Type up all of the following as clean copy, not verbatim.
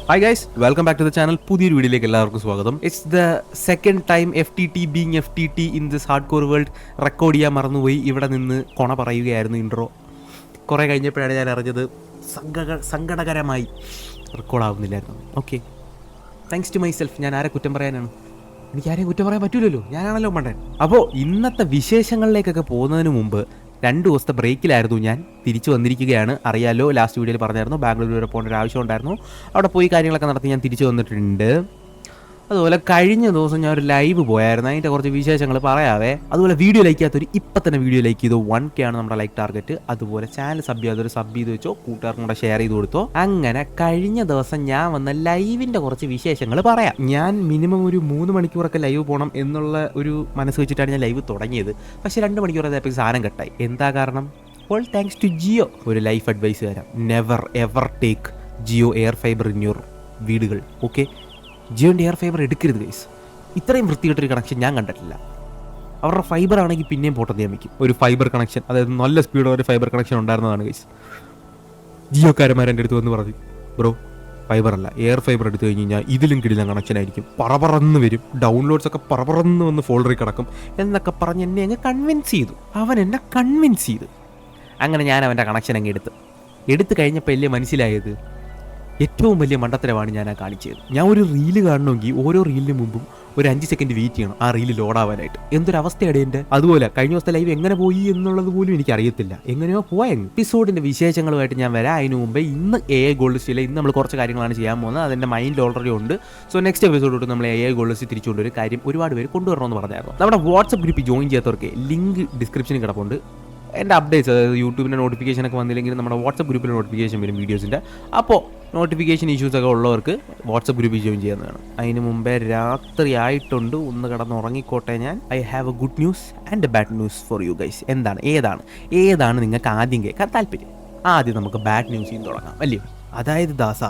Hi guys, welcome back to the channel. പുതിയൊരു വീഡിയോയിലേക്ക് എല്ലാവർക്കും സ്വാഗതം. It's the second time F T T in this hardcore world record ചെയ്യാൻ മറന്നുപോയി. ഇവിടെ നിന്ന് കൊണ പറയുകയായിരുന്നു ഇൻട്രോ. കുറേ കഴിഞ്ഞപ്പോഴാണ് ഞാൻ അറിഞ്ഞത് സങ്കടകരമായി റെക്കോർഡാവുന്നില്ലായിരുന്നു. Okay, thanks to myself. ഞാൻ ആരെ കുറ്റം പറയാനാണ്? എനിക്ക് ആരെയും കുറ്റം പറയാൻ പറ്റൂലല്ലോ, ഞാനാണല്ലോ മണ്ടൻ. അപ്പോൾ ഇന്നത്തെ വിശേഷങ്ങളിലേക്കൊക്കെ പോകുന്നതിന് മുമ്പ് 2 ദിവസത്തെ ബ്രേക്കിലായിരുന്നു ഞാൻ. തിരിച്ചു വന്നിരിക്കുകയാണ്. അറിയാലോ, ലാസ്റ്റ് വീഡിയോയിൽ പറഞ്ഞായിരുന്നു ബാംഗ്ലൂർ വരെ പോകേണ്ട ഒരു ആവശ്യം ഉണ്ടായിരുന്നു. അവിടെ പോയി കാര്യങ്ങളൊക്കെ നടത്തി ഞാൻ തിരിച്ചു വന്നിട്ടുണ്ട്. അതുപോലെ കഴിഞ്ഞ ദിവസം ഞാൻ ഒരു ലൈവ് പോയായിരുന്നു. അതിൻ്റെ കുറച്ച് വിശേഷങ്ങൾ പറയാവേ. അതുപോലെ വീഡിയോ ലൈക്ക് ചെയ്യാത്തൊരു ഇപ്പം തന്നെ വീഡിയോ ലൈക്ക് ചെയ്തു. 1K ആണ് നമ്മുടെ ലൈക്ക് ടാർഗറ്റ്. അതുപോലെ ചാനൽ സബ് ചെയ്യാത്തൊരു സബ് ചെയ്ത് വെച്ചോ, കൂട്ടുകാർക്കും കൂടെ ഷെയർ ചെയ്ത് കൊടുത്തോ. അങ്ങനെ കഴിഞ്ഞ ദിവസം ഞാൻ വന്ന ലൈവിൻ്റെ കുറച്ച് വിശേഷങ്ങൾ പറയാം. ഞാൻ മിനിമം ഒരു 3 മണിക്കൂറൊക്കെ ലൈവ് പോകണം എന്നുള്ള ഒരു മനസ്സ് വെച്ചിട്ടാണ് ഞാൻ ലൈവ് തുടങ്ങിയത്. പക്ഷേ 2 മണിക്കൂർ ആയപ്പോൾ സാധനം കട്ടായി. എന്താ കാരണം? All thanks to Jio. ഒരു ലൈഫ് അഡ്വൈസ് തരാം. Never ever take Jio air fibre in your വീടുകൾ. ഓക്കെ, ജിയോൻ്റെ എയർ ഫൈബർ എടുക്കരുത് ഗൈസ്. ഇത്രയും വൃത്തികെട്ടൊരു കണക്ഷൻ ഞാൻ കണ്ടിട്ടില്ല. അവരുടെ ഫൈബർ ആണെങ്കിൽ പിന്നെയും പോട്ടെന്ന് ഞാൻ വയ്ക്കും. ഒരു ഫൈബർ കണക്ഷൻ, അതായത് നല്ല സ്പീഡുള്ള ഒരു ഫൈബർ കണക്ഷൻ ഉണ്ടായിരുന്നതാണ് ഗൈസ്. ജിയോക്കാരന്മാരെൻ്റെ അടുത്ത് വന്ന് പറഞ്ഞു, ബ്രോ ഫൈബർ അല്ല എയർ ഫൈബർ എടുത്തു കഴിഞ്ഞ് കഴിഞ്ഞാൽ ഇതിലും കിടില കണക്ഷൻ ആയിരിക്കും, പറന്ന് വരും, ഡൗൺലോഡ്സ് ഒക്കെ പറന്ന് വന്ന് ഫോൾഡറിൽ കിടക്കും എന്നൊക്കെ പറഞ്ഞ് എന്നെ അങ്ങ് കൺവിൻസ് ചെയ്തു. അവൻ എന്നെ കൺവിൻസ് ചെയ്തു. അങ്ങനെ ഞാൻ അവൻ്റെ കണക്ഷൻ അങ്ങ് എടുത്ത് കഴിഞ്ഞപ്പോൾ അല്ലേ മനസ്സിലായത് ഏറ്റവും വലിയ മണ്ടത്തരമാണ് ഞാൻ കാണിച്ചത്. ഞാൻ ഒരു റീല് കാണണമെങ്കിൽ ഓരോ റീലിന് മുമ്പും ഒരു 5 സെക്കൻഡ് വെയിറ്റ് ചെയ്യണം ആ റീല് ലോഡാവാനായിട്ട്. എന്തൊരവസ്ഥയാണ് എൻ്റെ. അതുപോലെ കഴിഞ്ഞ ദിവസത്തെ ലൈവ് എങ്ങനെ പോയി എന്നുള്ളത് പോലും എനിക്ക് അറിയത്തില്ല. എങ്ങനെയോ പോയെങ്കിൽ എപ്പിസോഡിൻ്റെ വിശേഷങ്ങളുമായിട്ട് ഞാൻ വരാം. അതിന് മുമ്പേ ഇന്ന് AI ഗോൾഡ് സ്റ്റീൽ ഇന്ന് നമ്മൾ കുറച്ച് കാര്യങ്ങളാണ് ചെയ്യാൻ പോകുന്നത്. അതിൻ്റെ മൈൻഡ് ഓൾറെഡി ഉണ്ട്. സോ നെക്സ്റ്റ് എപ്പിസോഡ് നമ്മൾ AI ഗോൾഡ് സ്റ്റീൽ തിരിച്ചുകൊണ്ടൊരു കാര്യം ഒരുപാട് പേര് കൊണ്ടുവരണമെന്ന് പറഞ്ഞായിരുന്നു. നമ്മുടെ വാട്സപ്പ് ഗ്രൂപ്പിൽ ജോയിൻ ചെയ്യാത്തവർക്ക് ലിങ്ക് ഡിസ്ക്രിപ്ഷനിൽ കിടപ്പുണ്ട്. എൻ്റെ അപ്ഡേറ്റ്സ്, അതായത് യൂട്യൂബിൻ്റെ നോട്ടിഫിക്കേഷനൊക്കെ വന്നില്ലെങ്കിൽ നമ്മുടെ വാട്സപ്പ് ഗ്രൂപ്പിൽ നോട്ടിഫിക്കേഷൻ വരും വീഡിയോസിൻ്റെ. അപ്പോൾ നോട്ടിഫിക്കേഷൻ ഇഷ്യൂസൊക്കെ ഉള്ളവർക്ക് വാട്സപ്പ് ഗ്രൂപ്പിൽ ജോയിൻ ചെയ്യുന്നതാണ്. അതിന് മുമ്പേ രാത്രി ആയിട്ടുണ്ട്, ഒന്ന് കിടന്ന് ഉറങ്ങിക്കോട്ടെ ഞാൻ. I have A good news and A bad news for you guys. ഏതാണ് നിങ്ങൾക്ക് ആദ്യം കേൾക്കാൻ താല്പര്യം? ആദ്യം നമുക്ക് ബാഡ് ന്യൂസിൽ നിന്ന് തുടങ്ങാം അല്ലയോ? അതായത് ദാസ,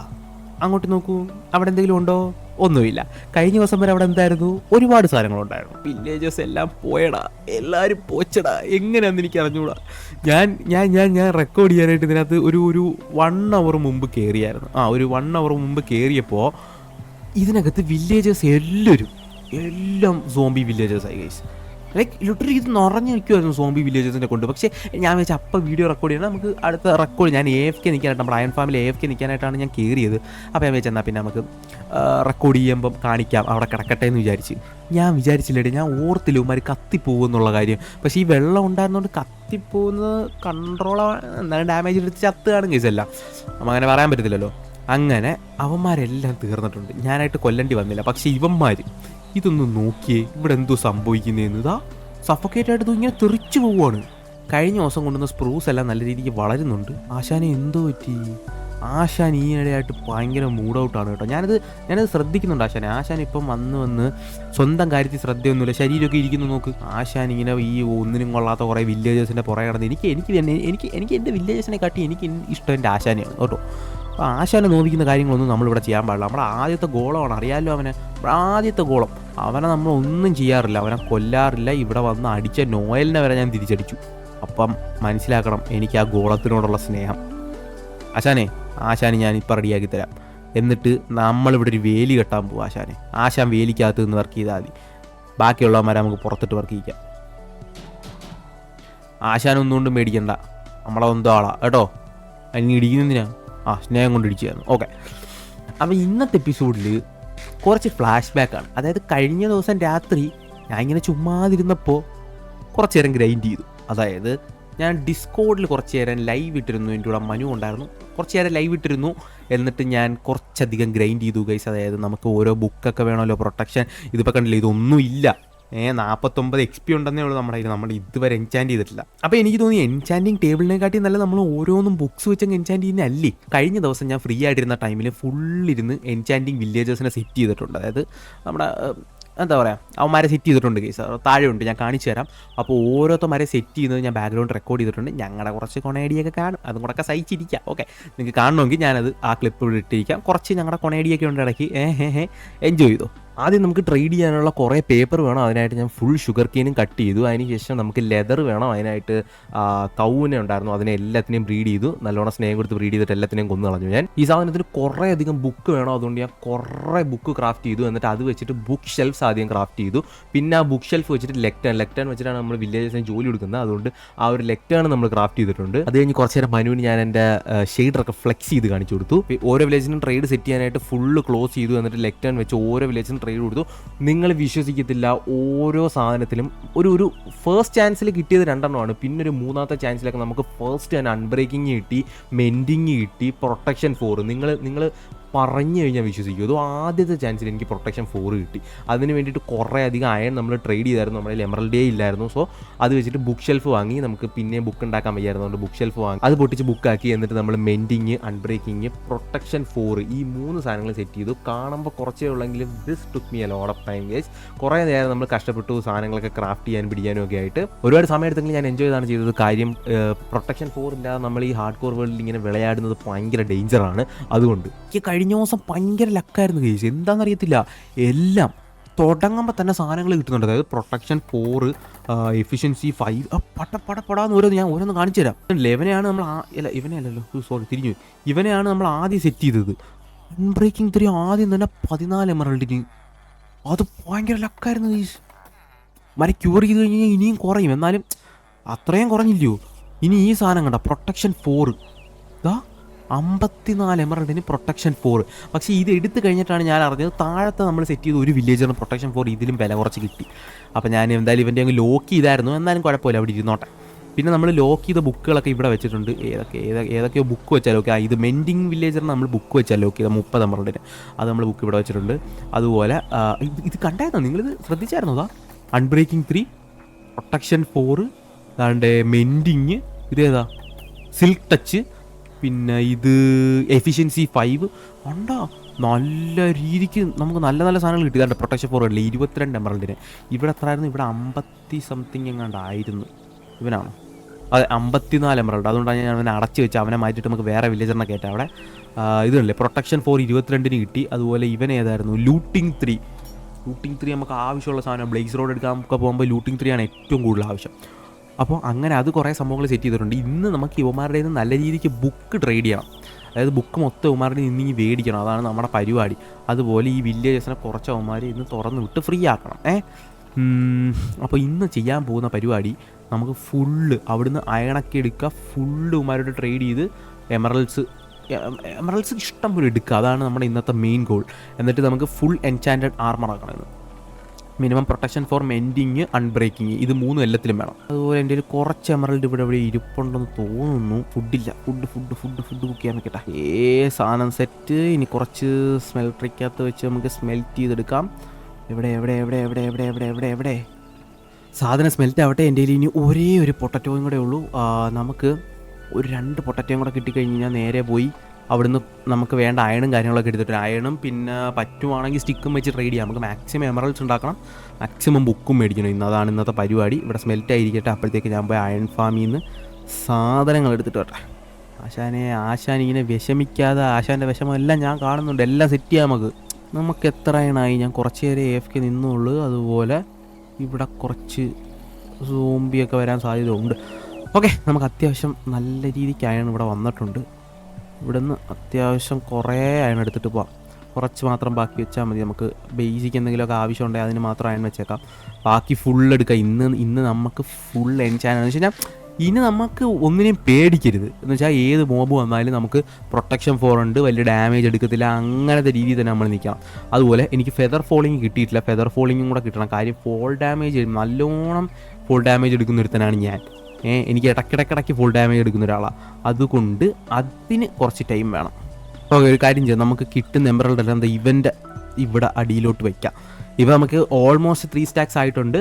അങ്ങോട്ട് നോക്കൂ, അവിടെ എന്തെങ്കിലും ഉണ്ടോ? ഒന്നുമില്ല. കഴിഞ്ഞ ദിവസം വരെ അവിടെ എന്തായിരുന്നു? ഒരുപാട് സാധനങ്ങളുണ്ടായിരുന്നു. വില്ലേജസ് എല്ലാം പോയടാ, എല്ലാവരും പോച്ചടാ. എങ്ങനെയാണെന്ന് എനിക്ക് അറിഞ്ഞൂടാ. ഞാൻ റെക്കോർഡ് ചെയ്യാനായിട്ട് ഇതിനകത്ത് ഒരു 1 അവർ മുമ്പ് കയറിയായിരുന്നു. ഒരു 1 അവർ മുമ്പ് കയറിയപ്പോൾ ഇതിനകത്ത് വില്ലേജസ് എല്ലാം സോംബി വില്ലേജേഴ്സായി ഗൈസ്. ലൈക്ക് ലിറ്ററലി ഇത് നിറഞ്ഞു നിൽക്കുമായിരുന്നു സോംബി വില്ലേജസിനെ കൊണ്ട്. പക്ഷേ ഞാൻ വെച്ചാൽ അപ്പം വീഡിയോ റെക്കോർഡ് ചെയ്യണം, നമുക്ക് അടുത്ത റെക്കോർഡ് ഞാൻ AFK നിൽക്കാനായിട്ട്, നമ്മുടെ അയൺ ഫാമിലി AFK നിൽക്കാനായിട്ടാണ് ഞാൻ കയറിയത്. അപ്പോൾ ഞാൻ വെച്ചാൽ എന്നാൽ പിന്നെ നമുക്ക് റെക്കോർഡ് ചെയ്യുമ്പം കാണിക്കാം, അവിടെ കിടക്കട്ടെ എന്ന് വിചാരിച്ച്. ഞാൻ വിചാരിച്ചില്ലേ, ഞാൻ ഓർത്തില്ല ഇവന്മാർ കത്തിപ്പോകുമെന്നുള്ള കാര്യം. പക്ഷേ ഈ വെള്ളം ഉണ്ടായിരുന്നതുകൊണ്ട് കത്തിപ്പോകുന്നത് എന്നാലും ഡാമേജ് എടുത്ത് ചത്ത് കാണും കേസെല്ലാം. അപ്പം അങ്ങനെ പറയാൻ പറ്റത്തില്ലല്ലോ. അങ്ങനെ അവന്മാരെല്ലാം തീർന്നിട്ടുണ്ട്, ഞാനായിട്ട് കൊല്ലേണ്ടി വന്നില്ല. പക്ഷേ ഇവന്മാർ ഇതൊന്ന് നോക്കിയേ, ഇവിടെ എന്തോ സംഭവിക്കുന്നതെന്ന്. ഇതാ സഫോക്കേറ്റ് ആയിട്ട് ഇങ്ങനെ തെറിച്ചു പോവുകയാണ്. കഴിഞ്ഞ ദിവസം കൊണ്ടുവന്ന സ്പ്രൂസ് എല്ലാം നല്ല രീതിക്ക് വളരുന്നുണ്ട്. ആശാനെ എന്തോ പറ്റി? ആശാൻ ഈ ഇടയായിട്ട് ഭയങ്കര മൂഡ് ഔട്ടാണ് കേട്ടോ. ഞാനത് ശ്രദ്ധിക്കുന്നുണ്ട്. ആശാൻ ഇപ്പം വന്ന് സ്വന്തം കാര്യത്തിൽ ശ്രദ്ധയൊന്നുമില്ല, ശരീരമൊക്കെ ഇരിക്കുന്നു നോക്ക്. ആശാൻ ഇങ്ങനെ ഈ ഒന്നിനും കൊള്ളാത്ത കുറേ വില്ലേജേഴ്സിൻ്റെ പുറകെ കിടന്ന് എനിക്ക് എൻ്റെ വില്ലേജേഴ്സിനെ കാട്ടി എനിക്ക് ഇഷ്ടം എൻ്റെ ആശാനെയാണ് കേട്ടോ. അപ്പോൾ ആശാനെ നോവിക്കുന്ന കാര്യങ്ങളൊന്നും നമ്മളിവിടെ ചെയ്യാൻ പാടില്ല. നമ്മുടെ ആദ്യത്തെ ഗോളമാണ്, അറിയാമല്ലോ അവനെ. ആദ്യത്തെ ഗോളം അവനെ നമ്മൾ ഒന്നും ചെയ്യാറില്ല, അവനെ കൊല്ലാറില്ല. ഇവിടെ വന്ന് അടിച്ച നോയലിനെ വരെ ഞാൻ തിരിച്ചടിച്ചു. അപ്പം മനസ്സിലാക്കണം എനിക്ക് ആ ഗോളത്തിനോടുള്ള സ്നേഹം. ആശാനെ ഞാൻ ഇപ്പം റെഡിയാക്കി തരാം. എന്നിട്ട് നമ്മളിവിടെ ഒരു വേലി കെട്ടാൻ പോകും. ആശാൻ വേലിക്കകത്ത് നിന്ന് വർക്ക് ചെയ്താൽ മതി. ബാക്കിയുള്ളവന്മാരെ നമുക്ക് പുറത്തിട്ട് വർക്ക് ചെയ്യിക്കാം. ആശാനൊന്നുകൊണ്ടും മേടിക്കണ്ട, നമ്മളെ എന്തോ ആളാ കേട്ടോ. അതിന് ഇടിക്കുന്നതിനാ സ്നേഹം കൊണ്ട് ഇടിച്ചായിരുന്നു. ഓക്കെ, അപ്പോൾ ഇന്നത്തെ എപ്പിസോഡിൽ കുറച്ച് ഫ്ലാഷ് ബാക്കാണ്. അതായത് കഴിഞ്ഞ ദിവസം രാത്രി ഞാൻ ഇങ്ങനെ ചുമ്മാതിരുന്നപ്പോൾ കുറച്ച് നേരം ഗ്രൈൻഡ് ചെയ്തു. അതായത് ഞാൻ ഡിസ്കോഡിൽ കുറച്ച് നേരം ലൈവ് ഇട്ടിരുന്നു. എൻ്റെ കൂടെ മനു ഉണ്ടായിരുന്നു. കുറച്ച് നേരം ലൈവ് ഇട്ടിരുന്നു. എന്നിട്ട് ഞാൻ കുറച്ചധികം ഗ്രൈൻഡ് ചെയ്തു ഗൈസ്. അതായത് നമുക്ക് ഓരോ ബുക്കൊക്കെ വേണമല്ലോ, പ്രൊട്ടക്ഷൻ. ഇതിപ്പോൾ കണ്ടില്ല, ഇതൊന്നും ഇല്ല. 49 XP ഉണ്ടെന്നേ ഉള്ളൂ നമ്മുടെ കയ്യിൽ. നമ്മൾ ഇതുവരെ എൻചാൻറ്റ് ചെയ്തിട്ടില്ല. അപ്പോൾ എനിക്ക് തോന്നി എൻചാൻറ്റിങ് ടേബിളിനെക്കാട്ടി നല്ല നമ്മൾ ഓരോന്നും ബുക്സ് വെച്ചങ്ങ് എൻചാൻറ്റ് ചെയ്യുന്നതല്ലേ. കഴിഞ്ഞ ദിവസം ഞാൻ ഫ്രീ ആയിട്ടിരുന്ന ടൈമിൽ ഫുള്ളിരുന്ന് എൻചാൻറ്റിങ് വില്ലേജേഴ്സിനെ സെറ്റ് ചെയ്തിട്ടുണ്ട്. അതായത് നമ്മുടെ എന്താ പറയുക, അവന്മാരെ സെറ്റ് ചെയ്തിട്ടുണ്ട് കേസ്. താഴെയുണ്ട്, ഞാൻ കാണിച്ചു തരാം. അപ്പോൾ ഓരോരുത്തന്മാരെ സെറ്റ് ചെയ്യുന്നത് ഞാൻ ബാക്ക്ഗ്രൗണ്ട് റെക്കോർഡ് ചെയ്തിട്ടുണ്ട്. ഞങ്ങളുടെ കുറച്ച് കൊണേഡിയൊക്കെ കാണും, അതും കൂടെ ഒക്കെ സഹിച്ചിരിക്കാം. ഓക്കെ, നിങ്ങൾക്ക് കാണണമെങ്കിൽ ഞാനത് ആ ക്ലിപ്പ് ഇട്ടിരിക്കാം. കുറച്ച് ഞങ്ങളുടെ കൊണേഡിയൊക്കെ ഉണ്ട് ഇടയ്ക്ക്. എൻജോയ് ചെയ്തോ. ആദ്യം നമുക്ക് ട്രേഡ് ചെയ്യാനുള്ള കുറേ പേപ്പർ വേണം. അതിനായിട്ട് ഞാൻ ഫുൾ ഷുഗർ കെയിനും കട്ട് ചെയ്തു. അതിനുശേഷം നമുക്ക് ലെതർ വേണം. അതിനായിട്ട് കൗവിനെ ഉണ്ടായിരുന്നു, അതിനെ എല്ലാത്തിനെയും ബ്രീഡ് ചെയ്തു. നല്ലോണം സ്നേഹം കൊടുത്ത് ബ്രീഡ് ചെയ്തിട്ട് എല്ലാത്തിനെയും കൊന്നു കളഞ്ഞു ഞാൻ. ഈ സാധനത്തിന് കുറേ അധികം ബുക്ക് വേണം. അതുകൊണ്ട് ഞാൻ കുറേ ബുക്ക് ക്രാഫ്റ്റ് ചെയ്തു. എന്നിട്ട് അത് വെച്ചിട്ട് ബുക്ക് ഷെൽഫ്സ് ആദ്യം ക്രാഫ്റ്റ് ചെയ്തു. പിന്നെ ആ ബുക്ക് ഷെൽഫ് വെച്ചിട്ട് ലെക്ടേൺ വെച്ചിട്ടാണ് നമ്മൾ വില്ലേജസിന് ജോലി കൊടുക്കുന്നത്. അതുകൊണ്ട് ആ ഒരു ലെക്ടേൺ നമ്മൾ ക്രാഫ്റ്റ് ചെയ്തിട്ടുണ്ട്. അത് കഴിഞ്ഞ് കുറച്ച് നേരം മനുവിന് ഞാൻ എൻ്റെ ഷെയ്ഡറൊക്കെ ഫ്ലെക്സ് ചെയ്ത് കാണിച്ചു കൊടുത്തു. ഓരോ വില്ലേജിനും ട്രേഡ് സെറ്റ് ചെയ്യാനായിട്ട് ഫുള്ള് ക്ലോസ് ചെയ്തു. എന്നിട്ട് ലെക്ടേൺ വെച്ച് ഓരോ വില്ലേജിനും ട്രേഡ് കൊടുത്തു. നിങ്ങൾ വിശ്വസിക്കത്തില്ല, ഓരോ സാധനത്തിലും ഒരു ഫസ്റ്റ് ചാൻസിൽ കിട്ടിയത് 2 പിന്നെ ഒരു 3ാമത്തെ ചാൻസിലൊക്കെ നമുക്ക് ഫസ്റ്റ് തന്നെ അൺബ്രേക്കിങ് കിട്ടി, മെൻഡിങ് കിട്ടി, പ്രൊട്ടക്ഷൻ 4. നിങ്ങൾ പറഞ്ഞു കഴിഞ്ഞാൽ വിശ്വസിക്കും. അത് ആദ്യത്തെ ചാൻസിൽ എനിക്ക് പ്രൊട്ടക്ഷൻ 4 കിട്ടി. അതിന് വേണ്ടിയിട്ട് കുറേ അധികം അയൺ നമ്മൾ ട്രേഡ് ചെയ്തായിരുന്നു. നമ്മുടെ എമറൽഡ് ഡേ ഇല്ലായിരുന്നു. സോ അത് വെച്ചിട്ട് ബുക്ക് ഷെൽഫ് വാങ്ങി. നമുക്ക് പിന്നെ ബുക്ക് ഉണ്ടാക്കാൻ വയ്യായിരുന്നു, അതുകൊണ്ട് ബുക്ക് ഷെൽഫ് വാങ്ങി. അത് പൊട്ടിച്ച് ബുക്കാക്കി. എന്നിട്ട് നമ്മൾ മെൻഡിങ്, അൺബ്രേക്കിങ്, പ്രൊട്ടക്ഷൻ 4 ഈ 3 സാധനങ്ങൾ സെറ്റ് ചെയ്തു. കാണുമ്പോൾ കുറച്ചേ ഉള്ളെങ്കിലും this took me a lot of time guys. കുറേ നേരം നമ്മൾ കഷ്ടപ്പെട്ടു സാധനങ്ങളൊക്കെ ക്രാഫ്റ്റ് ചെയ്യാനും പിടിക്കാനും ഒക്കെ ആയിട്ട്. ഒരുപാട് സമയം എടുത്തെങ്കിലും ഞാൻ എൻജോയ് ചെയ്താണ് ചെയ്തത്. കാര്യം പ്രൊട്ടക്ഷൻ 4 ഇല്ലാതെ നമ്മൾ ഈ ഹാർഡ് കോർ വേൾഡിൽ ഇങ്ങനെ വിളയാടുന്നത് ഭയങ്കര ഡേഞ്ചറാണ്. അതുകൊണ്ട് കഴിഞ്ഞ ദിവസം ഭയങ്കര ലക്കായിരുന്നു കേസ്. എന്താണെന്നറിയത്തില്ല, എല്ലാം തുടങ്ങുമ്പോൾ തന്നെ സാധനങ്ങൾ കിട്ടുന്നുണ്ട്. അതായത് പ്രൊട്ടക്ഷൻ 4, എഫിഷ്യൻസി 5, പടപടാന്ന് ഓരോന്ന് കാണിച്ചു തരാം. ഇവനെയാണ് നമ്മൾ ഇവനെയാണ് നമ്മൾ ആദ്യം സെറ്റ് ചെയ്തത്. അൺബ്രേക്കിംഗ് 3 ആദ്യം തന്നെ 14 എമറൽഡിന്. അത് ഭയങ്കര ലക്കായിരുന്നു കേസ്. ക്യൂർ ചെയ്ത് കഴിഞ്ഞാൽ ഇനിയും കുറയും, എന്നാലും അത്രയും കുറഞ്ഞില്ലയോ. ഇനി ഈ സാധനം കണ്ട പ്രൊട്ടക്ഷൻ 4 54 എമറൽഡിന് പ്രൊട്ടക്ഷൻ 4. പക്ഷേ ഇത് എടുത്തു കഴിഞ്ഞിട്ടാണ് ഞാൻ അറിഞ്ഞത് താഴത്തെ നമ്മൾ സെറ്റ് ചെയ്ത് ഒരു വില്ലേജറിന് പ്രൊട്ടക്ഷൻ 4 ഇതിലും വില കുറച്ച് കിട്ടി. അപ്പോൾ ഞാൻ എന്തായാലും ഇവൻ്റെ അങ്ങ് ലോക്ക് ചെയ്തായിരുന്നു. എന്നാലും കുഴപ്പമില്ല, അവിടെ ഇരുന്നോട്ടെ. പിന്നെ നമ്മൾ ലോക്ക് ചെയ്ത ബുക്കുകളൊക്കെ ഇവിടെ വെച്ചിട്ടുണ്ട്. ഏതൊക്കെയോ ബുക്ക് വെച്ചാൽ ലോക്ക്. ഇത് മെൻഡിങ് വില്ലേജറിന് നമ്മൾ ബുക്ക് വെച്ചാൽ ലോക്ക് ചെയ്ത 30 എമറൽഡിന്. അത് നമ്മൾ ബുക്ക് ഇവിടെ വെച്ചിട്ടുണ്ട്. അതുപോലെ ഇത് കണ്ടായിരുന്നോ, നിങ്ങളിത് ശ്രദ്ധിച്ചായിരുന്നോ? അൺബ്രേക്കിംഗ് 3, പ്രൊട്ടക്ഷൻ 4, അതാണ്ട് മെൻഡിങ്, ഇതേതാ സിൽക്ക് ടച്ച്, പിന്നെ ഇത് എഫിഷ്യൻസി 5. ഉണ്ടോ നല്ല രീതിക്ക് നമുക്ക് നല്ല നല്ല സാധനങ്ങൾ കിട്ടി. ഇതാണ്ട് പ്രൊട്ടക്ഷൻ 4 ഇല്ല 22 എമറൽഡിന്. ഇവിടെ എത്ര ആയിരുന്നു? ഇവിടെ 50 സംതിങ് എങ്ങാണ്ടായിരുന്നു. ഇവനാണോ? അതെ 54 എമറൽഡ്. അതുകൊണ്ടാണ് ഞാൻ അവനെ അടച്ചു വെച്ച് അവനെ മാറ്റിയിട്ട് നമുക്ക് വേറെ വില്ലേജറിനെ കയറ്റാം. അവിടെ ഇതല്ലേ പ്രൊട്ടക്ഷൻ 4 22 കിട്ടി. അതുപോലെ ഇവൻ ഏതായിരുന്നു? ലൂട്ടിങ് 3 നമുക്ക് ആവശ്യമുള്ള സാധനം. ബ്ലേസ് റോഡ് എടുക്കാൻ പോകുമ്പോൾ ലൂട്ടിങ് 3 ആണ് ഏറ്റവും കൂടുതൽ ആവശ്യം. അപ്പോൾ അങ്ങനെ അത് കുറേ സംഭവങ്ങൾ സെറ്റ് ചെയ്തിട്ടുണ്ട്. ഇന്ന് നമുക്ക് യുവമാരുടെ നിന്ന് നല്ല രീതിക്ക് ബുക്ക് ട്രേഡ് ചെയ്യണം. അതായത് ബുക്ക് മൊത്തം യുവമാരുടെ നിന്ന് ഇനി മേടിക്കണം. അതാണ് നമ്മുടെ പരിപാടി. അതുപോലെ ഈ വില്ലേജസിനെ കുറച്ച് യുവമാർ ഇന്ന് തുറന്ന് വിട്ട് ഫ്രീ ആക്കണം. അപ്പോൾ ഇന്ന് ചെയ്യാൻ പോകുന്ന പരിപാടി നമുക്ക് ഫുള്ള് അവിടുന്ന് അയണൊക്കെ എടുക്കുക, ഫുള്ള് യുവമാരോട് ട്രേഡ് ചെയ്ത് എമറൽസ് ഇഷ്ടം പോലെ എടുക്കുക. അതാണ് നമ്മുടെ ഇന്നത്തെ മെയിൻ ഗോൾ. എന്നിട്ട് നമുക്ക് ഫുൾ എൻചാൻറ്റഡ് ആർമർ ആക്കണം. മിനിമം പ്രൊട്ടക്ഷൻ 4, മെൻഡിങ്, അൺബ്രേക്കിങ്, ഇത് 3 എല്ലാത്തിലും വേണം. അതുപോലെ എൻ്റെ കുറച്ച് എമറൽഡ് ഇവിടെ ഇരിപ്പുണ്ടെന്ന് തോന്നുന്നു. ഫുഡില്ല, ഫുഡ് കുക്ക് ചെയ്യാൻ വെക്കട്ടെ. സാധനം സെറ്റ്. ഇനി കുറച്ച് സ്മെൽട്രിക്കകത്ത് വെച്ച് നമുക്ക് സ്മെൽറ്റ് ചെയ്തെടുക്കാം. എവിടെ സാധനം സ്മെൽറ്റ് ആവട്ടെ. എൻ്റെ കയ്യിൽ ഇനി ഒരേ ഒരു പൊട്ടറ്റോയും കൂടെ ഉള്ളൂ. നമുക്ക് ഒരു 2 പൊട്ടറ്റോയും കൂടെ കിട്ടിക്കഴിഞ്ഞാൽ നേരെ പോയി അവിടുന്ന് നമുക്ക് വേണ്ട അയണും കാര്യങ്ങളൊക്കെ എടുത്തിട്ട് അയണും പിന്നെ പറ്റുവാണെങ്കിൽ സ്റ്റിക്കും വെച്ച് ട്രേഡ് ചെയ്യാം. നമുക്ക് മാക്സിമം എമറൽസ് ഉണ്ടാക്കണം, മാക്സിമം ബുക്കും മേടിക്കണം. അതാണ് ഇന്നത്തെ പരിപാടി. ഇവിടെ സ്മെൽറ്റ് ആയിരിക്കട്ടെ. അപ്പോഴത്തേക്ക് ഞാൻ പോയി അയൺ ഫാമിൽ നിന്ന് സാധനങ്ങൾ എടുത്തിട്ട് വരട്ടെ. ആശാൻ ഇങ്ങനെ വിഷമിക്കാതെ, ആശാൻ്റെ വിഷമമെല്ലാം ഞാൻ കാണുന്നുണ്ട്. എല്ലാം സെറ്റ് ചെയ്യാം നമുക്ക് എത്ര അയണായി? ഞാൻ കുറച്ച് നേരം AFK നിന്നുള്ളൂ. അതുപോലെ ഇവിടെ കുറച്ച് സോംബിയൊക്കെ വരാൻ സാധ്യത ഉണ്ട്. ഓക്കെ, നമുക്ക് അത്യാവശ്യം നല്ല രീതിക്ക് അയൺ ഇവിടെ വന്നിട്ടുണ്ട്. ഇവിടെ നിന്ന് അത്യാവശ്യം കുറേ അയൺ എടുത്തിട്ട് പോവാം. കുറച്ച് മാത്രം ബാക്കി വെച്ചാൽ മതി. നമുക്ക് ബേസിക് എന്തെങ്കിലുമൊക്കെ ആവശ്യമുണ്ടെങ്കിൽ അതിന് മാത്രം അയൺ വെച്ചേക്കാം. ബാക്കി ഫുൾ എടുക്കാം. ഇന്ന് നമുക്ക് ഫുൾ എൻചാൻ എന്ന് വെച്ച് കഴിഞ്ഞാൽ ഇനി നമുക്ക് ഒന്നിനെയും പേടിക്കരുത്. എന്ന് വെച്ചാൽ ഏത് മോബ് വന്നാലും നമുക്ക് പ്രൊട്ടക്ഷൻ 4 ഉണ്ട്, വലിയ ഡാമേജ് എടുക്കത്തില്ല. അങ്ങനത്തെ രീതിയിൽ തന്നെ നമ്മൾ നിൽക്കണം. അതുപോലെ എനിക്ക് ഫെദർ ഫോളിങ് കിട്ടിയിട്ടില്ല. ഫെദർ ഫോളിങ്ങും കൂടെ കിട്ടണം. കാര്യം ഫോൾ ഡാമേജ്, നല്ലോണം ഫോൾ ഡാമേജ് എടുക്കുന്ന ഒരുത്തനാണ് ഞാൻ. എനിക്ക് ഇടയ്ക്കിടയ്ക്ക് ഫുൾ ഡാമേജ് എടുക്കുന്ന ഒരാളാണ്. അതുകൊണ്ട് അതിന് കുറച്ച് ടൈം വേണം. ഓക്കെ, ഒരു കാര്യം ചെയ്യാം. നമുക്ക് കിട്ടുന്ന എമറൽഡ് എല്ലാം ഇവൻ്റെ ഇവിടെ അടിയിലോട്ട് വയ്ക്കാം. ഇവ നമുക്ക് ഓൾമോസ്റ്റ് 3 സ്റ്റാക്സ് ആയിട്ടുണ്ട്.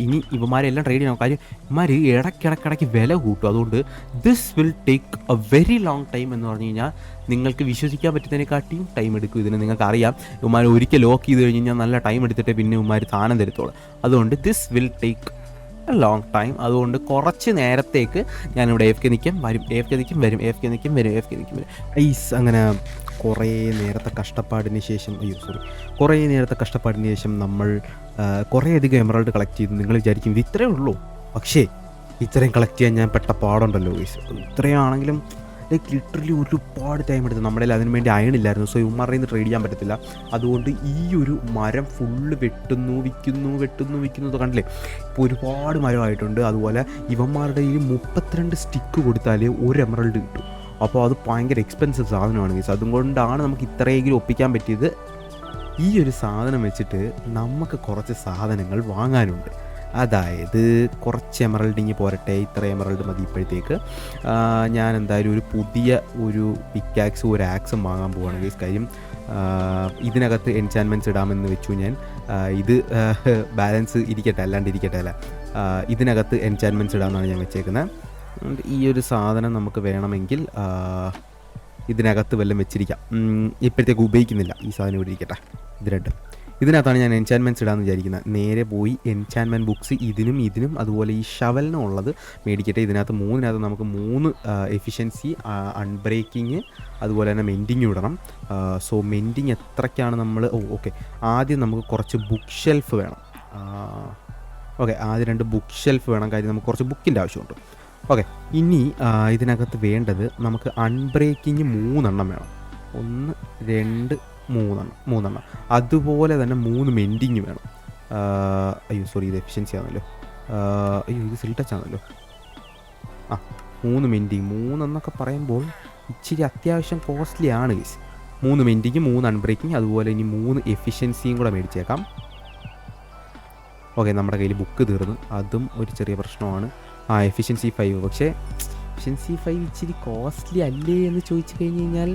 ഇനി ഇവന്മാരെല്ലാം ട്രേഡ് ചെയ്യണം. കാര്യം ഇവന്മാർ ഇടയ്ക്കിടയ്ക്ക് വില കൂട്ടും. അതുകൊണ്ട് this will take A very long time എന്ന് പറഞ്ഞു കഴിഞ്ഞാൽ നിങ്ങൾക്ക് വിശ്വസിക്കാൻ പറ്റുന്നതിനെക്കാട്ടിയും ടൈം എടുക്കും. ഇതിന് നിങ്ങൾക്ക് അറിയാം. ഇവന്മാർ ഒരിക്കൽ ലോക്ക് ചെയ്ത് കഴിഞ്ഞ് കഴിഞ്ഞാൽ നല്ല ടൈം എടുത്തിട്ട് പിന്നെ ഇവന്മാർ താനം തരത്തോളൂ. അതുകൊണ്ട് this will take long time. അതുകൊണ്ട് കുറച്ച് നേരത്തേക്ക് ഞാനിവിടെ AFK നിൽക്കും, വരും, AFK നിൽക്കും, വരും, AFK നിൽക്കും, വരും, AFK നിൽക്കും, വരും. അങ്ങനെ കുറേ നേരത്തെ കഷ്ടപ്പാടിന് ശേഷം കുറേ നേരത്തെ കഷ്ടപ്പാടിന് ശേഷം നമ്മൾ കുറേയധികം എമറൽഡ് കളക്ട് ചെയ്തു. നിങ്ങൾ വിചാരിക്കും ഇത് ഇത്രയേ ഉള്ളൂ, പക്ഷേ ഇത്രയും കളക്ട് ചെയ്യാൻ ഞാൻ പെട്ട പാടുണ്ടല്ലോ ഗൈസ്. ഇത്രയാണെങ്കിലും ലിറ്ററലി ഒരുപാട് ടൈം എടുത്തു. നമ്മുടെ അതിന് വേണ്ടി അയണില്ലായിരുന്നു. സോ ഇവന്മാരുടെ നിന്ന് ട്രേഡ് ചെയ്യാൻ പറ്റത്തില്ല. അതുകൊണ്ട് ഈ ഒരു മരം ഫുള്ള് വെട്ടുന്നു കണ്ടില്ലേ. ഇപ്പോൾ ഒരുപാട് മരമായിട്ടുണ്ട്. അതുപോലെ ഇവന്മാരുടെ ഈ 32 സ്റ്റിക്ക് കൊടുത്താൽ ഒരു എമറൽഡ് കിട്ടും. അപ്പോൾ അത് ഭയങ്കര എക്സ്പെൻസീവ് സാധനമാണ് ഗൈസ്. അതുകൊണ്ടാണ് നമുക്ക് ഇത്രയെങ്കിലും ഒപ്പിക്കാൻ പറ്റിയത്. ഈ ഒരു സാധനം വെച്ചിട്ട് നമുക്ക് കുറച്ച് സാധനങ്ങൾ വാങ്ങാനുണ്ട്. അതായത് കുറച്ച് എമറൽഡിങ് പോരട്ടെ, ഇത്ര എമറൽഡ് മതി ഇപ്പോഴത്തേക്ക്. ഞാൻ എന്തായാലും ഒരു പുതിയ ഒരു പിക്കാക്സും ഒരു ആക്സും വാങ്ങാൻ പോവുകയാണ് ഗൈസ്. കാര്യം ഇതിനകത്ത് എൻചാൻമെൻറ്റ്സ് ഇടാമെന്ന് വെച്ചു ഞാൻ. ഇത് ബാലൻസ് ഇരിക്കട്ടെ, അല്ലാണ്ട് ഇരിക്കട്ടെ അല്ല, ഇതിനകത്ത് എൻചാൻമെൻറ്റ്സ് ഇടാമെന്നാണ് ഞാൻ വെച്ചേക്കുന്നത്. ഈ ഒരു സാധനം നമുക്ക് വേണമെങ്കിൽ ഇതിനകത്ത് വല്ലതും വെച്ചിരിക്കാം. ഇപ്പോഴത്തേക്ക് ഉപയോഗിക്കുന്നില്ല, ഈ സാധനം ഇവിടെ ഇരിക്കട്ടെ. ഇത് രണ്ടും ഇതിനകത്താണ് ഞാൻ എൻചാൻമെൻറ്റ്സ് ഇടാമെന്ന് വിചാരിക്കുന്നത്. നേരെ പോയി എൻചാൻമെൻറ്റ് ബുക്സ് ഇതിനും അതുപോലെ ഈ ഷവലിനും ഉള്ളത് മേടിക്കട്ടെ. ഇതിനകത്ത് നമുക്ക് 3 എഫിഷ്യൻസി, അൺബ്രേക്കിങ്, അതുപോലെ തന്നെ മെൻഡിങ് ഇടണം. സോ മെൻഡിങ് എത്രയ്ക്കാണ് നമ്മൾ ഓക്കെ, ആദ്യം നമുക്ക് കുറച്ച് ബുക്ക് ഷെൽഫ് വേണം. ആദ്യം 2 ബുക്ക് ഷെൽഫ് വേണം. കാര്യം നമുക്ക് കുറച്ച് ബുക്കിൻ്റെ ആവശ്യമുണ്ട്. ഇനി ഇതിനകത്ത് വേണ്ടത് നമുക്ക് അൺബ്രേക്കിങ് 3 എണ്ണം വേണം. 1 2 3 എണ്ണം. അതുപോലെ തന്നെ 3 മെൻഡിങ് വേണം. ഇത് എഫിഷ്യൻസി ആണല്ലോ. ഇത് സിൽ ടച്ച് ആണല്ലോ. 3 മെൻഡിങ്. 3 എന്നൊക്കെ പറയുമ്പോൾ ഇച്ചിരി അത്യാവശ്യം കോസ്റ്റ്ലി ആണ് ഗൈസ്. 3 മെൻഡിങ്, 3 അൺബ്രേക്കിങ്, അതുപോലെ ഇനി 3 എഫിഷ്യൻസിയും കൂടെ മേടിച്ചേക്കാം. നമ്മുടെ കയ്യിൽ ബുക്ക് തീർന്നു. അതും ഒരു ചെറിയ പ്രശ്നമാണ്. എഫിഷ്യൻസി 5. പക്ഷേ എഫിഷ്യൻസി 5 ഇച്ചിരി കോസ്റ്റ്ലി അല്ലേ എന്ന് ചോദിച്ചു കഴിഞ്ഞ് കഴിഞ്ഞാൽ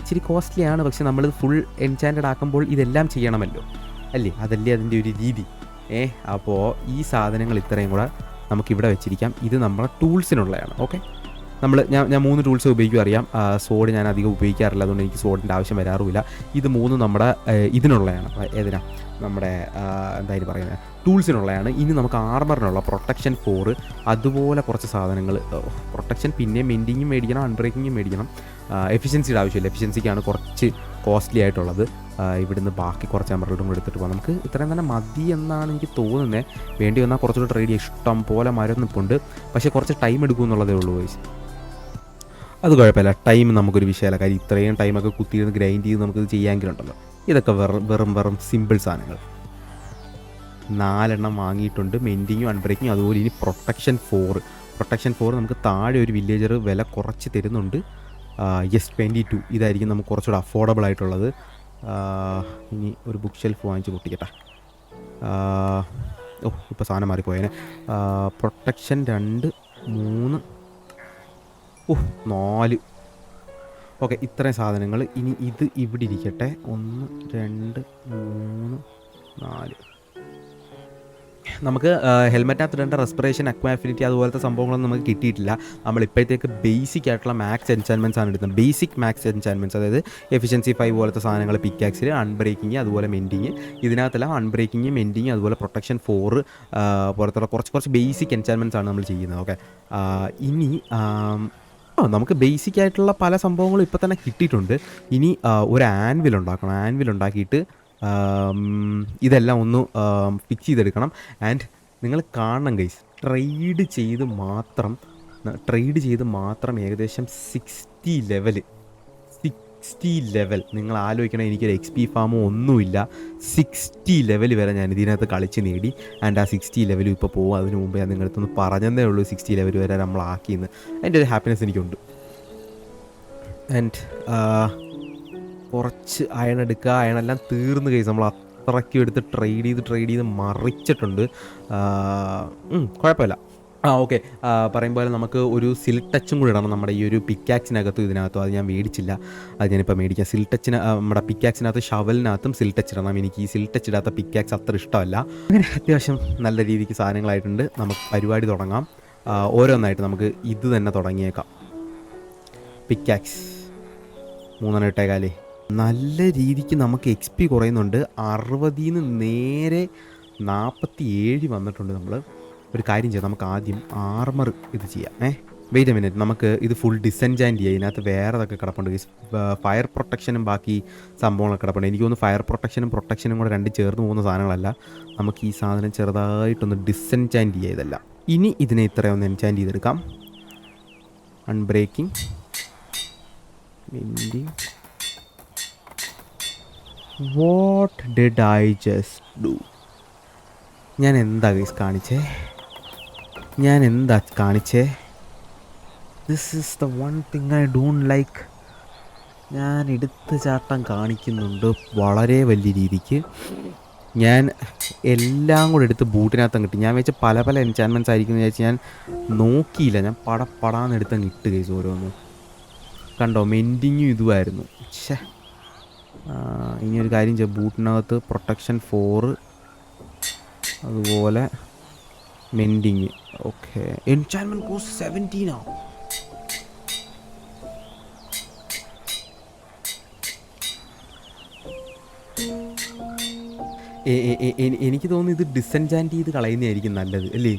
ഇച്ചിരി കോസ്റ്റ്ലി ആണ്. പക്ഷെ നമ്മൾ ഫുൾ എൻചാൻറ്റഡ് ആക്കുമ്പോൾ ഇതെല്ലാം ചെയ്യണമല്ലോ അല്ലേ, അതല്ലേ അതിൻ്റെ ഒരു രീതി. അപ്പോൾ ഈ സാധനങ്ങൾ ഇത്രയും കൂടെ നമുക്കിവിടെ വെച്ചിരിക്കാം. ഇത് നമ്മുടെ ടൂൾസിനുള്ളതാണ്. ഞാൻ 3 ടൂൾസ് ഉപയോഗിക്കും അറിയാം. സോഡ് ഞാൻ അധികം ഉപയോഗിക്കാറില്ല, അതുകൊണ്ട് എനിക്ക് സോഡിൻ്റെ ആവശ്യം വരാറുമില്ല. ഇത് 3 നമ്മുടെ ഇതിനുള്ളതാണ്. നമ്മുടെ എന്തായാലും പറയുന്നത് ടൂൾസിനുള്ളതാണ്. ഇനി നമുക്ക് ആർമറിനുള്ള പ്രൊട്ടക്ഷൻ 4, അതുപോലെ കുറച്ച് സാധനങ്ങൾ. പ്രൊട്ടക്ഷൻ പിന്നെ മെൻഡിങ്ങും മേടിക്കണം, അൺബ്രേക്കിങ്ങും മേടിക്കണം. എഫിഷ്യൻസിയുടെ ആവശ്യമില്ല, എഫിഷ്യൻസിക്കാണ് കുറച്ച് കോസ്റ്റ്ലി ആയിട്ടുള്ളത്. ഇവിടുന്ന് ബാക്കി കുറച്ച് എമറൽഡും കൂടെ എടുത്തിട്ട് പോകാം. നമുക്ക് ഇത്രയും തന്നെ മതി എന്നാണ് എനിക്ക് തോന്നുന്നത്. വേണ്ടി വന്നാൽ കുറച്ചുകൂടെ ട്രേഡ് ചെയ്യാം. ഇഷ്ടം പോലെ മരം നിൽപ്പുണ്ട്, പക്ഷേ കുറച്ച് ടൈം എടുക്കും എന്നുള്ളതേ ഉള്ളൂ ഗൈസ്. അത് കുഴപ്പമില്ല, ടൈം നമുക്കൊരു വിഷയമല്ല. കാര്യം ഇത്രയും ടൈമൊക്കെ കുത്തിയിരുന്ന് ഗ്രൈൻഡ് ചെയ്ത് നമുക്കിത് ചെയ്യാമെങ്കിലുണ്ടല്ലോ. ഇതൊക്കെ വെറും സിമ്പിൾ സാധനങ്ങൾ. 4 എണ്ണം വാങ്ങിയിട്ടുണ്ട്, മെൻഡിങ്ങും അൺബ്രേക്കിങ്ങും. അതുപോലെ ഇനി പ്രൊട്ടക്ഷൻ 4 നമുക്ക് താഴെ ഒരു വില്ലേജർ വില കുറച്ച് തരുന്നുണ്ട്. 22 ഇതായിരിക്കും നമുക്ക് കുറച്ചുകൂടെ അഫോർഡബിൾ ആയിട്ടുള്ളത്. ഇനി ഒരു ബുക്ക് ഷെൽഫ് വാങ്ങിച്ച് പൊട്ടിക്കട്ടെ. ഇപ്പോൾ സാധനം മാറിപ്പോയേനെ. പ്രൊട്ടക്ഷൻ 2 3 4. ഇത്രയും സാധനങ്ങൾ. ഇനി ഇത് ഇവിടെ ഇരിക്കട്ടെ. 1 2 3 4. നമുക്ക് ഹെൽമെറ്റിനകത്ത് ഇടേണ്ട റെസ്പിറേഷൻ, അക്വാ അഫിനിറ്റി അതുപോലത്തെ സംഭവങ്ങളൊന്നും നമുക്ക് കിട്ടിയിട്ടില്ല. നമ്മൾ ഇപ്പോഴത്തേക്ക് ബേസിക് ആയിട്ടുള്ള മാക്സ് എൻചാൻമെൻറ്റ്സ് ആണ് എടുക്കുന്നത്. ബേസിക് മാക്സ് എൻചാൻമെൻറ്റ്സ്, അതായത് എഫിഷ്യൻസി 5 പോലത്തെ സാധനങ്ങൾ, പിക്കാക്സിൽ അൺബ്രേക്കിങ്, അതുപോലെ മെൻഡിങ്. ഇതിനകത്തെല്ലാം അൺബ്രേക്കിങ്, മെൻഡിങ്, അതുപോലെ പ്രൊട്ടക്ഷൻ 4 പോലത്തുള്ള കുറച്ച് ബേസിക് എൻചാൻമെൻറ്റ്സ് ആണ് നമ്മൾ ചെയ്യുന്നത്. ഇനി നമുക്ക് ബേസിക് ആയിട്ടുള്ള പല സംഭവങ്ങളും ഇപ്പോൾ തന്നെ കിട്ടിയിട്ടുണ്ട്. ഇനി ഒരു ആൻവിൽ ഉണ്ടാക്കണം. ആൻവിൽ ഉണ്ടാക്കിയിട്ട് ഇതെല്ലാം ഒന്ന് ഫിക്സ് ചെയ്തെടുക്കണം. ആൻഡ് നിങ്ങൾ കാണണം ഗൈസ്, ട്രേഡ് ചെയ്ത് മാത്രം ഏകദേശം 60 ലെവൽ. നിങ്ങൾ ആലോചിക്കണം, എനിക്കൊരു XP ഫാമോ ഒന്നുമില്ല. 60 ലെവൽ വരെ ഞാൻ ഇതിനകത്ത് കളിച്ച് നേടി. ആൻഡ് ആ 60 ലെവലും ഇപ്പോൾ പോകും. അതിന് മുമ്പ് ഞാൻ നിങ്ങളടുത്തൊന്ന് പറഞ്ഞതേ ഉള്ളൂ 60 ലെവൽ വരെ നമ്മളാക്കിയെന്ന്. അതിൻ്റെ ഒരു ഹാപ്പിനെസ് എനിക്കുണ്ട്. ആൻഡ് കുറച്ച് അയണെടുക്കുക. അയണെല്ലാം തീർന്ന് കഴിച്ച് നമ്മൾ അത്രയ്ക്കും എടുത്ത് ട്രേഡ് ചെയ്ത് മറിച്ചിട്ടുണ്ട്. കുഴപ്പമില്ല. പറയും പോലെ നമുക്ക് ഒരു സിൽ ടച്ചും കൂടി ഇടണം നമ്മുടെ ഈ ഒരു പിക്കാക്സിനകത്തും ഇതിനകത്തും. അത് ഞാൻ മേടിച്ചില്ല, അത് ഞാനിപ്പോൾ മേടിക്കാം. സിൽ ടച്ചിന് നമ്മുടെ പിക്കാക്സിനകത്ത് ഷവലിനകത്തും സിൽ ടച്ച് ഇടണം. എനിക്ക് ഈ സിൽ ടച്ച് ഇടാത്ത പിക്കാക്സ് അത്ര ഇഷ്ടമല്ല. അങ്ങനെ അത്യാവശ്യം നല്ല രീതിക്ക് സാധനങ്ങളായിട്ടുണ്ട്. നമുക്ക് പരിപാടി തുടങ്ങാം. ഓരോന്നായിട്ട് നമുക്ക് ഇത് തന്നെ തുടങ്ങിയേക്കാം. പിക്കാക്സ് 3 ഇട്ടേക്കാലേ. നല്ല രീതിക്ക് നമുക്ക് XP കുറയുന്നുണ്ട്. 60 നേരെ 47 വന്നിട്ടുണ്ട് നമ്മൾ. ഒരു കാര്യം ചെയ്യാം, നമുക്ക് ആദ്യം ആർമർ ഇത് ചെയ്യാം. വെയിറ്റ് എ മിനിറ്റ്, നമുക്ക് ഇത് ഫുൾ ഡിസെൻജാൻറ്റ് ചെയ്യാം. ഇതിനകത്ത് വേറെ ഇതൊക്കെ കിടപ്പുണ്ട്. ഫയർ പ്രൊട്ടക്ഷനും ബാക്കി സംഭവങ്ങളൊക്കെ കിടപ്പുണ്ട്. എനിക്ക് തോന്നുന്നു ഫയർ പ്രൊട്ടക്ഷനും കൂടെ രണ്ട് ചേർന്ന് പോകുന്ന സാധനങ്ങളല്ല. നമുക്ക് ഈ സാധനം ചെറുതായിട്ടൊന്ന് ഡിസെൻജാൻറ്റ് ചെയ്യുക ഇതെല്ലാം. ഇനി ഇതിനെ ഇത്രയൊന്ന് എൻചാൻറ്റ് ചെയ്തെടുക്കാം. Unbreaking, mending. What did I just do? ഞാൻ എന്താ ഗൈസ് കാണിച്ചേ? This is the one thing I don't like. ഞാൻ എടുത്ത് ചാട്ടം കാണിക്കുന്നുണ്ട് വളരെ വലിയ രീതിക്ക്. ഞാൻ എല്ലാം കൂടെ എടുത്ത് ബൂട്ടിനകത്തങ്ങ് ഇട്ട്. ഞാൻ വെച്ച പല പല എൻചാൻമെൻറ്റ്സ് ആയിരിക്കും എന്ന് വിചാരിച്ച് ഞാൻ നോക്കിയില്ല. ഞാൻ പടപടാന്ന് എടുത്തങ്ങ് ഇട്ട് കേസ് ഓരോന്ന്. കണ്ടോ, മെൻഡിങ്ങും ഇതുമായിരുന്നു. ഇനി ഒരു കാര്യം ചെയ്യാം, ബൂട്ടിനകത്ത് പ്രൊട്ടക്ഷൻ 4, അതുപോലെ മെൻഡിങ്. ഓക്കെ, എൻചാൻമെൻറ്റ് കോസ്റ്റ് 17 എനിക്ക് തോന്നുന്നു ഇത് ഡിസെൻചാൻറ്റ് ചെയ്ത് കളയുന്നതായിരിക്കും നല്ലത് അല്ലേ?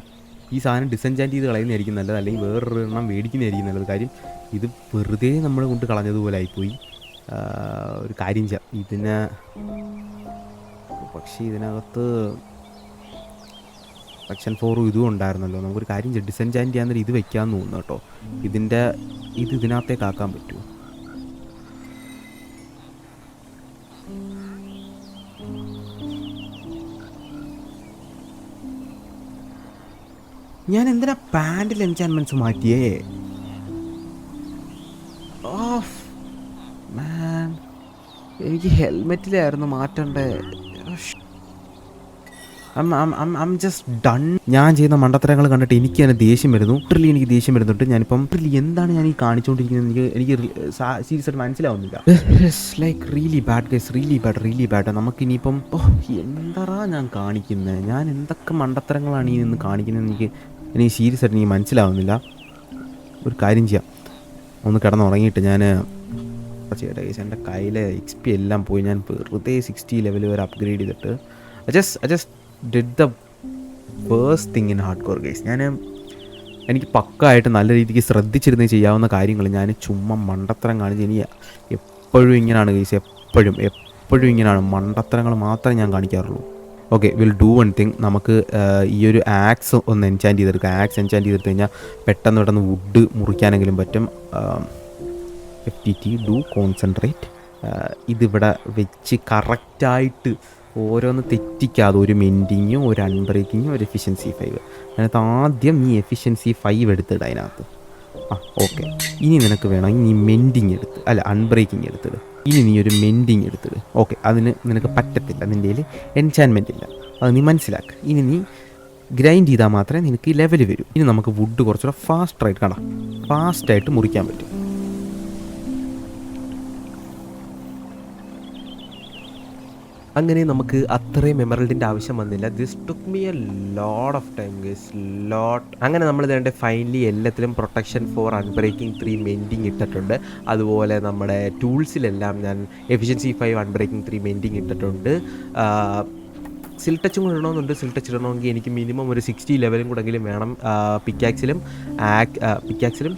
ഈ സാധനം ഡിസെൻചാൻറ്റ് ചെയ്ത് കളയുന്നതായിരിക്കും നല്ലത്, അല്ലെങ്കിൽ വേറൊരു എണ്ണം മേടിക്കുന്നതായിരിക്കും നല്ലത്. കാര്യം ഇത് വെറുതെ നമ്മൾ കൊണ്ട് കളഞ്ഞതുപോലെ ആയിപ്പോയി. ഒരു കാര്യം ചെയ്യാം, പക്ഷേ ഇതിനകത്ത് സെക്ഷൻ 4 ഇതും ഉണ്ടായിരുന്നല്ലോ. നമുക്കൊരു കാര്യം ചെയ്യാം, ഡിസെൻചാൻറ്റ് ചെയ്യാൻ ഇത് വെക്കാമെന്ന് തോന്നുന്നു കേട്ടോ. ഇതിനകത്തേക്ക് ആക്കാൻ പറ്റുമോ? ഞാൻ എന്തിനാ പാൻറ്റിൽ എൻചാൻമെൻറ്റ്സ് മാറ്റിയേ? എനിക്ക് ഹെൽമെറ്റിലായിരുന്നു മാറ്റണ്ടേ. ഐം ജസ്റ്റ് ഡൺ. ഞാൻ ചെയ്യുന്ന മണ്ടത്തരങ്ങൾ കണ്ടിട്ട് എനിക്ക് തന്നെ ദേഷ്യം വരുന്നു. എനിക്ക് ദേഷ്യം വരുന്നുണ്ട്. ഞാനിപ്പം എന്താണ് ഞാൻ ഈ കാണിച്ചുകൊണ്ടിരിക്കുന്നത് എനിക്ക് സീരിയസ് ആയിട്ട് മനസ്സിലാവുന്നില്ല. Like really bad guys, really bad. നമുക്കിനിയിപ്പം എന്താ ഞാൻ കാണിക്കുന്നത്? ഞാൻ എന്തൊക്കെ മണ്ടത്തരങ്ങളാണ് ഈ നിന്ന് കാണിക്കുന്നത് എനിക്ക് സീരിയസ് ആയിട്ട് എനിക്ക് മനസ്സിലാവുന്നില്ല. ഒരു കാര്യം ചെയ്യാം, ഒന്ന് കിടന്നുറങ്ങിയിട്ട് ഞാൻ ചെയ്യട്ടെ ഗൈസ്. എൻ്റെ കയ്യിലെ XP എല്ലാം പോയി. ഞാൻ വെറുതെ 60 ലെവൽ വരെ അപ്ഗ്രേഡ് ചെയ്തിട്ട് I just did the worst thing in hardcore guys. എനിക്ക് പക്കായിട്ട് നല്ല രീതിക്ക് ശ്രദ്ധിച്ചിരുന്ന് ചെയ്യാവുന്ന കാര്യങ്ങൾ ഞാൻ ചുമ്മാ മണ്ടത്തരം കാണിച്ച്. ഇനി എപ്പോഴും ഇങ്ങനെയാണ് ഗൈസ്, എപ്പോഴും ഇങ്ങനെയാണ്. മണ്ടത്തരങ്ങൾ മാത്രമേ ഞാൻ കാണിക്കാറുള്ളൂ. Okay, will do one thing. നമുക്ക് ഈ ഒരു ആക്സ് ഒന്ന് എൻചാൻറ്റ് ചെയ്തെടുക്കാം. ആക്സ് എൻചാൻറ്റ് ചെയ്തെടുത്ത് കഴിഞ്ഞാൽ പെട്ടെന്ന് വുഡ് മുറിക്കാനെങ്കിലും പറ്റും. FTT do concentrate. ഇതിവിടെ വെച്ച് കറക്റ്റായിട്ട് ഓരോന്ന് തെറ്റിക്കാതെ ഒരു മെൻഡിങ്ങും ഒരു അൺബ്രേക്കിങ്ങും ഒരു എഫിഷ്യൻസി 5. അതിനകത്ത് ആദ്യം നീ എഫിഷ്യൻസി 5 എടുത്തിട്ട് അതിനകത്ത്. ഓക്കെ, ഇനി നിനക്ക് വേണമെങ്കിൽ നീ മെൻഡിങ് അൺബ്രേക്കിങ് എടുത്തിട്. ഇനി നീ ഒരു മെൻഡിങ് എടുത്തിട്. ഓക്കെ, അതിന് നിനക്ക് പറ്റത്തില്ല, നിൻ്റെ കയ്യിൽ എൻചാൻമെൻ്റ് ഇല്ല, അത് നീ മനസ്സിലാക്കുക. ഇനി നീ ഗ്രൈൻഡ് ചെയ്താൽ മാത്രമേ നിനക്ക് ഈ ലെവൽ വരൂ. ഇനി നമുക്ക് വുഡ് കുറച്ചുകൂടെ ഫാസ്റ്റായിട്ട് മുറിക്കാൻ പറ്റും. അങ്ങനെ നമുക്ക് അത്രയും എമറൽഡിൻ്റെ ആവശ്യം വന്നില്ല. This took me a lot of time guys, അങ്ങനെ നമ്മൾ ഇതേണ്ട ഫൈനലി എല്ലാത്തിലും പ്രൊട്ടക്ഷൻ 4, അൺബ്രേക്കിംഗ് 3, മെൻഡിങ് ഇട്ടിട്ടുണ്ട്. അതുപോലെ നമ്മുടെ ടൂൾസിലെല്ലാം ഞാൻ എഫിഷ്യൻസി 5, അൺബ്രേക്കിംഗ് 3, മെൻഡിങ് ഇട്ടിട്ടുണ്ട്. സിൽ ടച്ചും കൂടെ ഇടണമെന്നുണ്ട്. സിൽ ടച്ച് ഇടണമെങ്കിൽ എനിക്ക് മിനിമം ഒരു 60 ലെവലും കൂടെങ്കിലും വേണം. പിക്കാക്സിലും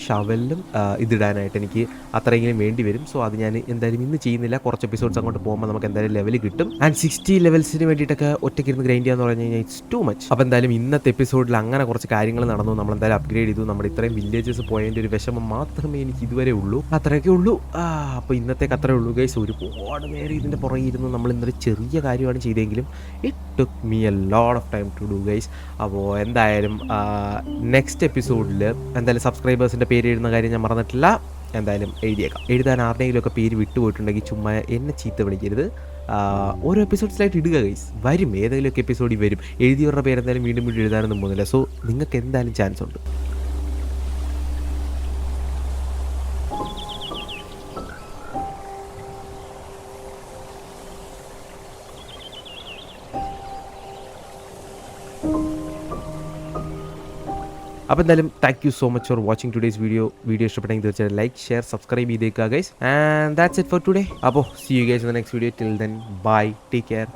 ഷവലിലും ഇതിടാനായിട്ട് എനിക്ക് അത്രയെങ്കിലും വേണ്ടി വരും. സോ അത് ഞാൻ എന്തായാലും ഇന്ന് ചെയ്യുന്നില്ല. കുറച്ച് എപ്പിസോഡ്സ് അങ്ങോട്ട് പോകുമ്പോൾ നമുക്ക് എന്തായാലും ലെവൽ കിട്ടും. ആൻഡ് 60 ലെവൽസിന് വേണ്ടിയിട്ടൊക്കെ ഒറ്റയ്ക്കിരുന്ന് ഗ്രൈൻഡ് ചെയ്യാന്ന് പറഞ്ഞു കഴിഞ്ഞാൽ ഇറ്റ്സ് ടു മച്ച്. അപ്പോൾ എന്തായാലും ഇന്നത്തെ എപ്പിസോഡിൽ അങ്ങനെ കുറച്ച് കാര്യങ്ങൾ നടന്നു. നമ്മളെന്തായാലും അപ്ഗ്രേഡ് ചെയ്തു. നമ്മുടെ ഇത്രയും വില്ലേജസ് പോയതിൻ്റെ ഒരു വിഷമം മാത്രമേ എനിക്ക് ഇതുവരെ ഉള്ളൂ. അത്രയൊക്കെ ഉള്ളൂ. അപ്പോൾ ഇന്നത്തേക്ക് അത്രേ ഉള്ളൂ ഗൈസ്. ഒരുപാട് നേരം ഇതിൻ്റെ പുറകെ ഇരുന്ന് നമ്മൾ ഇന്നൊരു ചെറിയ കാര്യമാണ് ചെയ്തെങ്കിലും took me a lot of time to do guys. അപ്പോൾ എന്തായാലും നെക്സ്റ്റ് എപ്പിസോഡിൽ എന്തായാലും സബ്സ്ക്രൈബേഴ്സിൻ്റെ പേര് എഴുതുന്ന കാര്യം ഞാൻ മറന്നിട്ടില്ല. എന്തായാലും എഴുതാൻ ആരുടെയെങ്കിലുമൊക്കെ പേര് വിട്ടുപോയിട്ടുണ്ടെങ്കിൽ ചുമ്മാ എന്നെ ചീത്ത വിളിക്കരുത്. ഓരോ എപ്പിസോഡ്സിലായിട്ട് ഇടുക ഗൈസ്. വരും, ഏതെങ്കിലുമൊക്കെ എപ്പിസോഡിൽ വരും. എഴുതിയവരുടെ പേര് എന്തായാലും വീണ്ടും എഴുതാനൊന്നും പോകുന്നില്ല. സോ നിങ്ങൾക്ക് എന്തായാലും ചാൻസ് ഉണ്ട്. അപ്പോൾ എന്തായാലും thank you so much for watching today's video ഇഷ്ടപ്പെട്ടെങ്കിൽ തീർച്ചയായിട്ടും ലൈക്ക്, ഷെയർ, സബ്സ്ക്രൈബ് ചെയ്തേക്കുക guys. And that's it for today. അപ്പോൾ see you guys in the next video. Till then bye, take care.